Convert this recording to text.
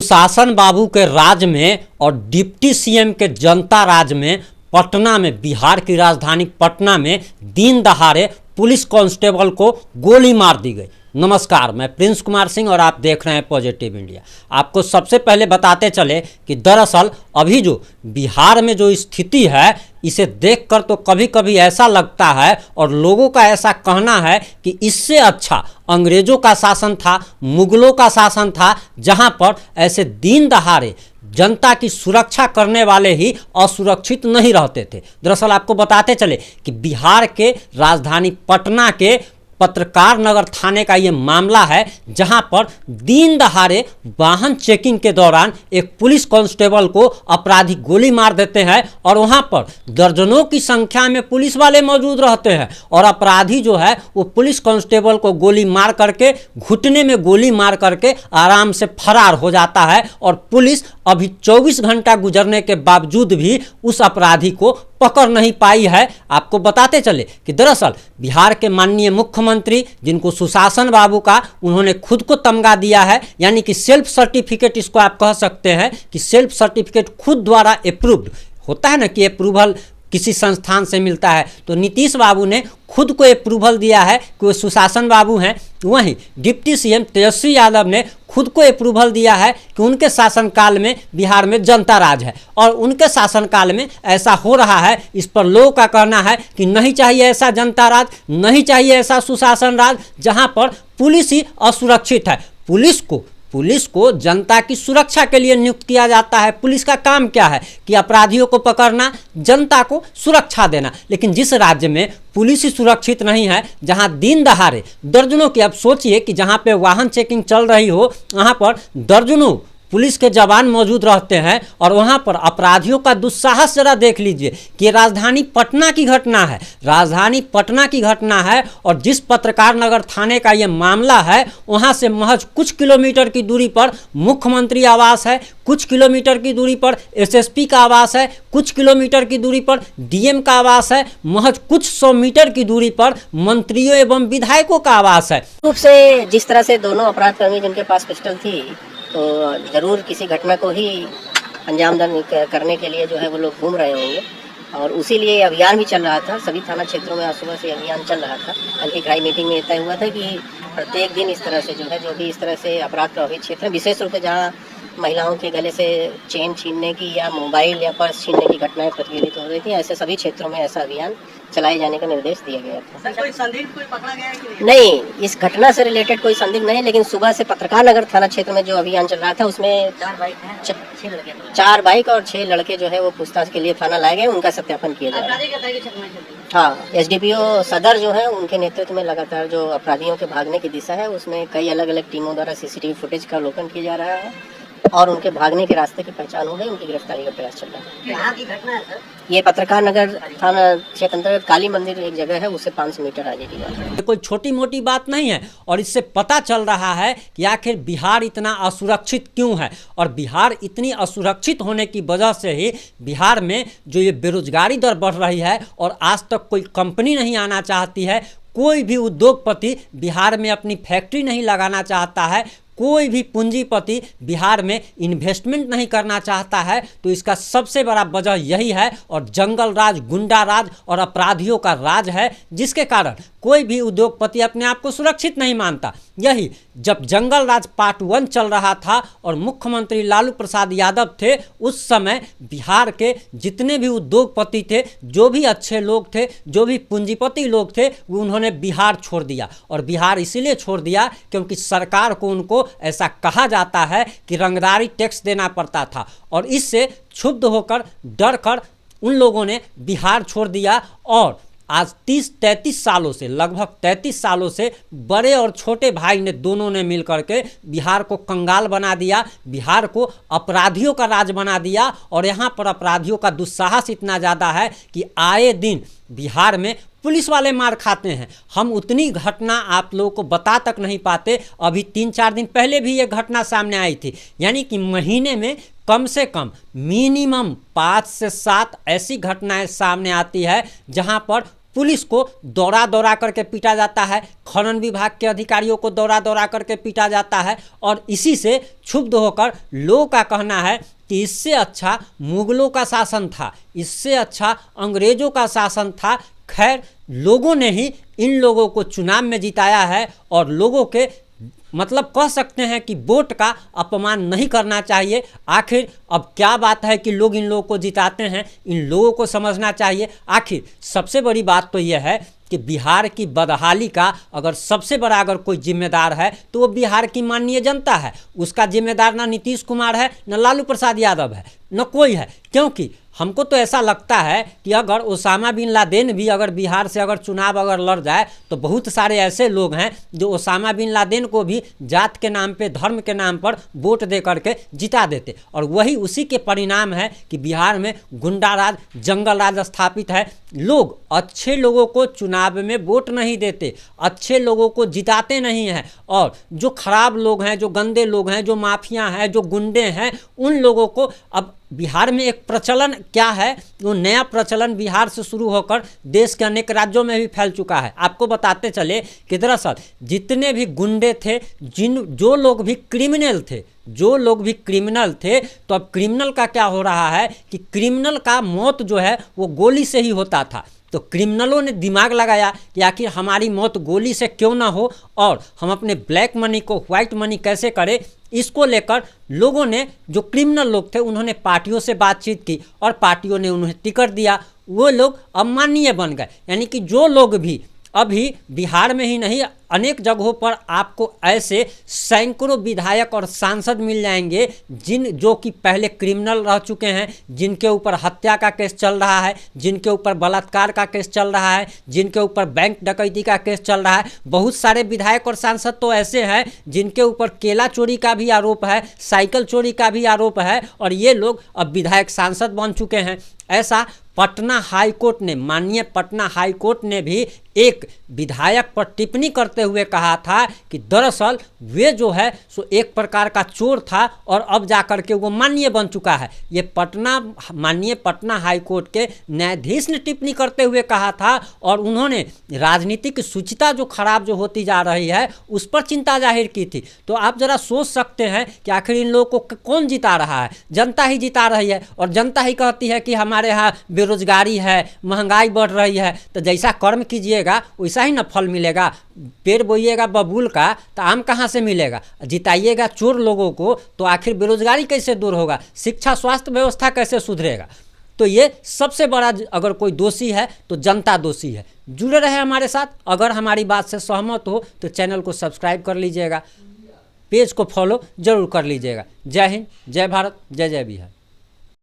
सुशासन बाबू के राज में और डिप्टी सीएम के जनता राज में पटना में, बिहार की राजधानी पटना में दिन दहाड़े पुलिस कांस्टेबल को गोली मार दी गई। नमस्कार, मैं प्रिंस कुमार सिंह और आप देख रहे हैं पॉजिटिव इंडिया। आपको सबसे पहले बताते चले कि दरअसल अभी जो बिहार में जो स्थिति है, इसे देखकर तो कभी कभी ऐसा लगता है और लोगों का ऐसा कहना है कि इससे अच्छा अंग्रेजों का शासन था, मुगलों का शासन था, जहां पर ऐसे दिन दहाड़े जनता की सुरक्षा करने वाले ही असुरक्षित नहीं रहते थे। दरअसल आपको बताते चले कि बिहार के राजधानी पटना के पत्रकार नगर थाने का ये मामला है, जहां पर दिन दहाड़े वाहन चेकिंग के दौरान एक पुलिस कांस्टेबल को अपराधी गोली मार देते हैं और वहां पर दर्जनों की संख्या में पुलिस वाले मौजूद रहते हैं और अपराधी जो है वो पुलिस कांस्टेबल को गोली मार करके, घुटने में गोली मार करके आराम से फरार हो जाता है और पुलिस अभी 24 घंटा गुजरने के बावजूद भी उस अपराधी को पकड़ नहीं पाई है। आपको बताते चले कि दरअसल बिहार के माननीय मुख्यमंत्री, जिनको सुशासन बाबू का उन्होंने खुद को तमगा दिया है, यानी कि सेल्फ सर्टिफिकेट इसको आप कह सकते हैं कि सेल्फ सर्टिफिकेट खुद द्वारा अप्रूव्ड होता है ना, कि अप्रूवल किसी संस्थान से मिलता है, तो नीतीश बाबू ने खुद को अप्रूवल दिया है कि वो सुशासन बाबू हैं। वहीं डिप्टी सीएम तेजस्वी यादव ने खुद को अप्रूवल दिया है कि उनके शासनकाल में बिहार में जनता राज है और उनके शासनकाल में ऐसा हो रहा है। इस पर लोगों का कहना है कि नहीं चाहिए ऐसा जनता राज, नहीं चाहिए ऐसा सुशासन राज जहां पर पुलिस ही असुरक्षित है। पुलिस को जनता की सुरक्षा के लिए नियुक्त किया जाता है। पुलिस का काम क्या है कि अपराधियों को पकड़ना, जनता को सुरक्षा देना। लेकिन जिस राज्य में पुलिस ही सुरक्षित नहीं है, जहां दिन दहाड़े दर्जनों की, अब सोचिए कि जहां पे वाहन चेकिंग चल रही हो, वहां पर दर्जनों पुलिस के जवान मौजूद रहते हैं और वहां पर अपराधियों का दुस्साहस जरा देख लीजिए कि ये राजधानी पटना की घटना है, राजधानी पटना की घटना है। और जिस पत्रकार नगर थाने का ये मामला है, वहां से महज कुछ किलोमीटर की दूरी पर मुख्यमंत्री आवास है, कुछ किलोमीटर की दूरी पर एसएसपी का आवास है, कुछ किलोमीटर की दूरी पर डीएम का आवास है, महज कुछ 100 मीटर की दूरी पर मंत्रियों एवं विधायकों का आवास है। रूप से जिस तरह से दोनों अपराध कर्मी जिनके पास पिस्टल थी, तो ज़रूर किसी घटना को ही अंजाम करने के लिए जो है वो लोग घूम रहे होंगे और उसी लिए अभियान भी चल रहा था। सभी थाना क्षेत्रों में आज सुबह से अभियान चल रहा था। हल्की क्राइम मीटिंग में तय हुआ था कि प्रत्येक दिन इस तरह से जो भी इस तरह से अपराध प्रभावित क्षेत्र है, विशेष रूप से जहाँ महिलाओं के गले से चेन छीनने की या मोबाइल या पर्स छीनने की घटनाएं प्रतिनिधित हो रही थी, ऐसे सभी क्षेत्रों में ऐसा अभियान चलाए जाने का निर्देश दिया गया था। कोई संदिग्ध कोई पकड़ा गया है कि नहीं, इस घटना से रिलेटेड कोई संदिग्ध नहीं, लेकिन सुबह से पत्रकार नगर थाना क्षेत्र में जो अभियान चल रहा था उसमें 4 बाइक और 6 लड़के जो है वो पूछताछ के लिए थाना लाए गए, उनका सत्यापन किया जा रहा है। हाँ, एसडीपीओ सदर जो है उनके नेतृत्व में लगातार जो अपराधियों के भागने की दिशा है उसमें कई अलग अलग टीमों द्वारा सीसीटीवी फुटेज का अवलोकन किया जा रहा है और उनके भागने के रास्ते की पहचान हो गई, उनकी गिरफ्तारी का प्रयास चल रहा है। यहाँ की घटना है सर? ये पत्रकार नगर थाना क्षेत्र अंतर्गत काली मंदिर एक जगह है, उससे 500 मीटर आगे की बात है। ये कोई छोटी मोटी बात नहीं है और इससे पता चल रहा है कि आखिर बिहार इतना असुरक्षित क्यों है। और बिहार इतनी असुरक्षित होने की वजह से ही बिहार में जो ये बेरोजगारी दर बढ़ रही है और आज तक कोई कंपनी नहीं आना चाहती है, कोई भी उद्योगपति बिहार में अपनी फैक्ट्री नहीं लगाना चाहता है, कोई भी पूंजीपति बिहार में इन्वेस्टमेंट नहीं करना चाहता है। तो इसका सबसे बड़ा वजह यही है और जंगल राज, गुंडा राज और अपराधियों का राज है, जिसके कारण कोई भी उद्योगपति अपने आप को सुरक्षित नहीं मानता। यही जब जंगल राज पार्ट 1 चल रहा था और मुख्यमंत्री लालू प्रसाद यादव थे, उस समय बिहार के जितने भी उद्योगपति थे, जो भी अच्छे लोग थे, जो भी पूंजीपति लोग थे, वो उन्होंने बिहार छोड़ दिया। और बिहार इसीलिए छोड़ दिया क्योंकि सरकार को उनको ऐसा कहा जाता है कि रंगदारी टैक्स देना पड़ता था और इससे क्षुब्ध होकर, डर कर उन लोगों ने बिहार छोड़ दिया। और आज 30-33 सालों से, लगभग 33 सालों से बड़े और छोटे भाई ने दोनों ने मिल करके बिहार को कंगाल बना दिया, बिहार को अपराधियों का राज बना दिया। और यहाँ पर अपराधियों का दुस्साहस इतना ज़्यादा है कि आए दिन बिहार में पुलिस वाले मार खाते हैं। हम उतनी घटना आप लोगों को बता तक नहीं पाते। अभी 3-4 दिन पहले भी ये घटना सामने आई थी, यानी कि महीने में कम से कम मिनिमम 5 से 7 ऐसी घटनाएं सामने आती है जहां पर पुलिस को दौड़ा दौड़ा करके पीटा जाता है, खनन विभाग के अधिकारियों को दौड़ा दौड़ा करके पीटा जाता है। और इसी से क्षुब्ध होकर लोगों का कहना है कि इससे अच्छा मुगलों का शासन था, इससे अच्छा अंग्रेज़ों का शासन था। खैर, लोगों ने ही इन लोगों को चुनाव में जिताया है और लोगों के मतलब कह सकते हैं कि वोट का अपमान नहीं करना चाहिए। आखिर अब क्या बात है कि लोग इन लोगों को जिताते हैं, इन लोगों को समझना चाहिए। आखिर सबसे बड़ी बात तो यह है कि बिहार की बदहाली का अगर सबसे बड़ा अगर कोई जिम्मेदार है तो वो बिहार की माननीय जनता है। उसका जिम्मेदार ना नीतीश कुमार है, न लालू प्रसाद यादव है, न कोई है। क्योंकि हमको तो ऐसा लगता है कि अगर ओसामा बिन लादेन भी अगर बिहार से अगर चुनाव अगर लड़ जाए तो बहुत सारे ऐसे लोग हैं जो ओसामा बिन लादेन को भी जात के नाम पे, धर्म के नाम पर वोट दे करके जिता देते। और वही उसी के परिणाम है कि बिहार में गुंडा राज, जंगल राज स्थापित है। लोग अच्छे लोगों को चुनाव में वोट नहीं देते, अच्छे लोगों को जिताते नहीं हैं, और जो खराब लोग हैं, जो गंदे लोग हैं, जो माफिया हैं, जो गुंडे हैं, उन लोगों को अब बिहार में एक प्रचलन क्या है, वो नया प्रचलन बिहार से शुरू होकर देश के अनेक राज्यों में भी फैल चुका है। आपको बताते चले कि दरअसल जितने भी गुंडे थे, जो लोग भी क्रिमिनल थे, तो अब क्रिमिनल का क्या हो रहा है कि क्रिमिनल का मौत जो है वो गोली से ही होता था। तो क्रिमिनलों ने दिमाग लगाया कि आखिर हमारी मौत गोली से क्यों ना हो और हम अपने ब्लैक मनी को व्हाइट मनी कैसे करें। इसको लेकर लोगों ने, जो क्रिमिनल लोग थे, उन्होंने पार्टियों से बातचीत की और पार्टियों ने उन्हें टिकट दिया। वो लोग अब माननीय बन गए। यानी कि जो लोग भी अभी बिहार में ही नहीं, अनेक जगहों पर आपको ऐसे सैकड़ों विधायक और सांसद मिल जाएंगे जो कि पहले क्रिमिनल रह चुके हैं, जिनके ऊपर हत्या का केस चल रहा है, जिनके ऊपर बलात्कार का केस चल रहा है, जिनके ऊपर बैंक डकैती का केस चल रहा है। बहुत सारे विधायक और सांसद तो ऐसे हैं जिनके ऊपर केला चोरी का भी आरोप है, साइकिल चोरी का भी आरोप है, और ये लोग अब विधायक सांसद बन चुके हैं। ऐसा पटना हाई कोर्ट ने, माननीय पटना हाई कोर्ट ने भी एक विधायक पर टिप्पणी करते हुए कहा था कि दरअसल वे जो है सो एक प्रकार का चोर था और अब जाकर के वो माननीय बन चुका है। ये माननीय पटना हाई कोर्ट के न्यायाधीश ने टिप्पणी करते हुए कहा था, और उन्होंने राजनीतिक शुचिता जो खराब जो होती जा रही है उस पर चिंता जाहिर की थी। तो आप ज़रा सोच सकते हैं कि आखिर इन लोगों को कौन जिता रहा है? जनता ही जिता रही है, और जनता ही कहती है कि हमारे यहाँ बेरोजगारी है, महंगाई बढ़ रही है। तो जैसा कर्म कीजिएगा वैसा ही ना फल मिलेगा। पेड़ बोइएगा बबूल का तो आम कहाँ से मिलेगा? जिताइएगा चोर लोगों को तो आखिर बेरोजगारी कैसे दूर होगा? शिक्षा स्वास्थ्य व्यवस्था कैसे सुधरेगा? तो ये सबसे बड़ा अगर कोई दोषी है तो जनता दोषी है। जुड़े रहे हमारे साथ। अगर हमारी बात से सहमत हो तो चैनल को सब्सक्राइब कर लीजिएगा, पेज को फॉलो जरूर कर लीजिएगा। जय हिंद, जय भारत, जय जय बिहार।